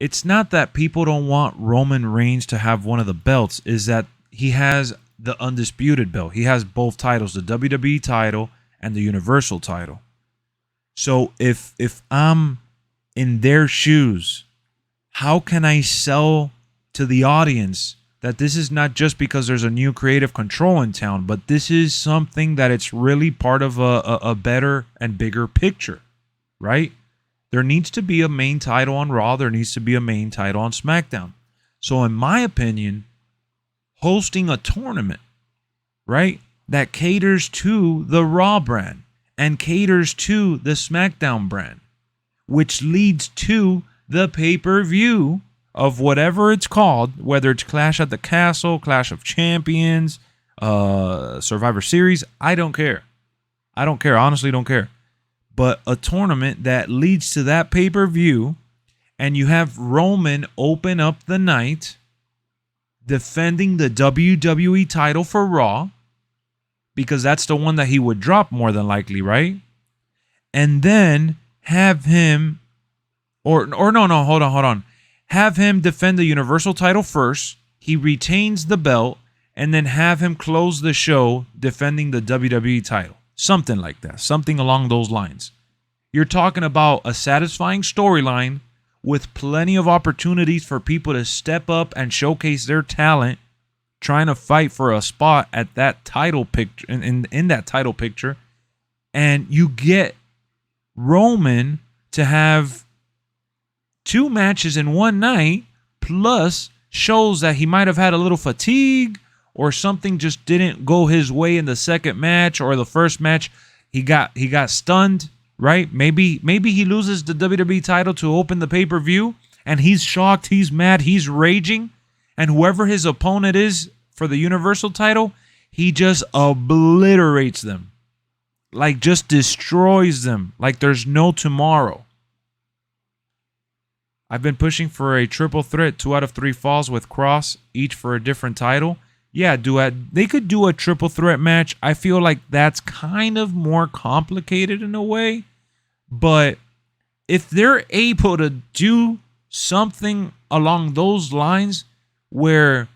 It's not that people don't want Roman Reigns to have one of the belts, is that he has the undisputed belt. He has both titles, the WWE title and the Universal title. So if I'm in their shoes, how can I sell to the audience that this is not just because there's a new creative control in town, but this is something that it's really part of a better and bigger picture, right? There needs to be a main title on Raw. There needs to be a main title on SmackDown. So in my opinion, hosting a tournament, right, that caters to the Raw brand and caters to the SmackDown brand, which leads to the pay-per-view of whatever it's called, whether it's Clash at the Castle, Clash of Champions, Survivor Series, I don't care. I don't care. Honestly, don't care. But a tournament that leads to that pay-per-view, and you have Roman open up the night defending the WWE title for Raw, because that's the one that he would drop more than likely, right? And then have him, or no, hold on. Have him defend the Universal title first. He retains the belt, and then have him close the show defending the WWE title. Something like that. Something along those lines. You're talking about a satisfying storyline with plenty of opportunities for people to step up and showcase their talent, trying to fight for a spot at that title picture, in that title picture. And you get Roman to have 2 matches in one night, plus shows that he might have had a little fatigue or something just didn't go his way in the second match or the first match. He got stunned, right? Maybe he loses the WWE title to open the pay-per-view and he's shocked, he's mad, he's raging, and whoever his opponent is for the Universal title, he just obliterates them. Like just destroys them like there's no tomorrow. I've been pushing for a triple threat, 2 out of 3 falls with Cross, each for a different title. Yeah, they could do a triple threat match. I feel like that's kind of more complicated in a way. But if they're able to do something along those lines where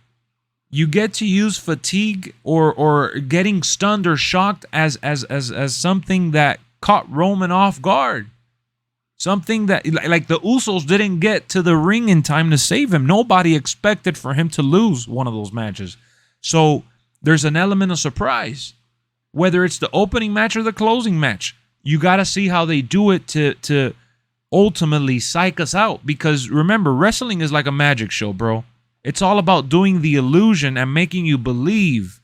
you get to use fatigue or getting stunned or shocked as something that caught Roman off guard. Something that, like the Usos didn't get to the ring in time to save him. Nobody expected for him to lose one of those matches. So there's an element of surprise. Whether it's the opening match or the closing match, you got to see how they do it to ultimately psych us out. Because remember, wrestling is like a magic show, bro. It's all about doing the illusion and making you believe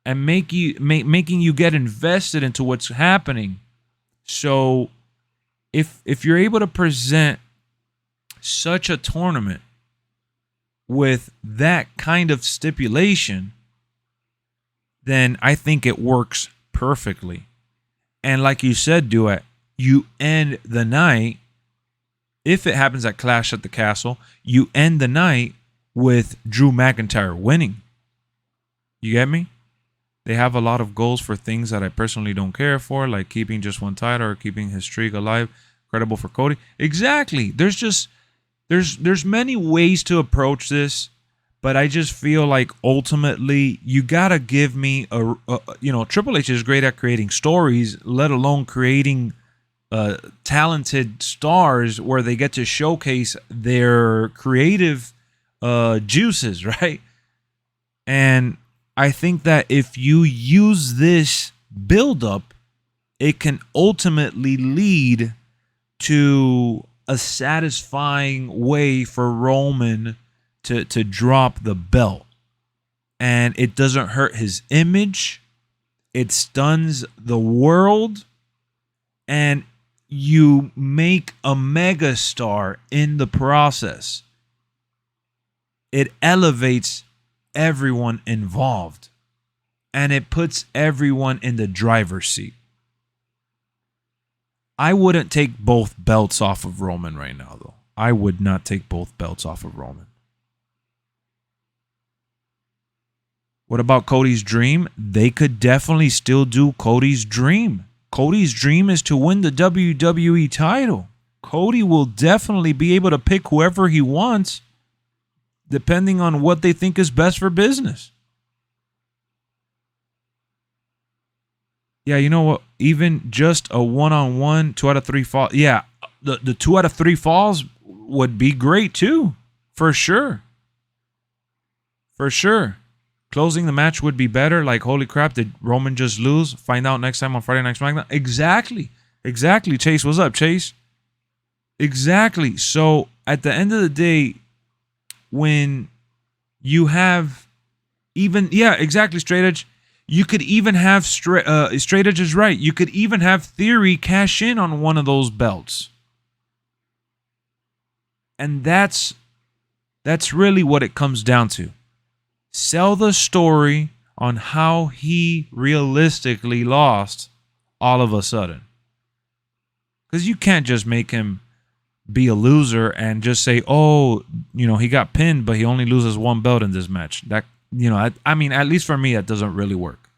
and making you get invested into what's happening. So if you're able to present such a tournament with that kind of stipulation, then I think it works perfectly. And like you said, Duet, you end the night, if it happens at Clash at the Castle, you end the night with Drew McIntyre winning. You get me? They have a lot of goals for things that I personally don't care for, like keeping just one title or keeping his streak alive. Credible for Cody. Exactly. There's many ways to approach this, but I just feel like ultimately you gotta give me Triple H is great at creating stories, let alone creating talented stars where they get to showcase their creative juices, right? And I think that if you use this build-up, it can ultimately lead to a satisfying way for Roman to drop the belt. And it doesn't hurt his image. It stuns the world. And you make a megastar in the process. It elevates everyone involved. And it puts everyone in the driver's seat. I wouldn't take both belts off of Roman right now, though. I would not take both belts off of Roman. What about Cody's dream? They could definitely still do Cody's dream. Cody's dream is to win the WWE title. Cody will definitely be able to pick whoever he wants, depending on what they think is best for business. Yeah, you know what? Even just a one-on-one, 2 out of 3 falls. Yeah, the 2 out of 3 falls would be great too, for sure. For sure. Closing the match would be better. Like, holy crap, did Roman just lose? Find out next time on Friday Night SmackDown. Exactly. Exactly. Chase, what's up, Chase? Exactly. So at the end of the day, when you have exactly, Straight Edge. You could even have Straight Edge is right. You could even have Theory cash in on one of those belts. And that's really what it comes down to. Sell the story on how he realistically lost all of a sudden. Because you can't just make him be a loser and just say, oh, he got pinned, but he only loses 1 belt in this match. That, I mean, at least for me, that doesn't really work.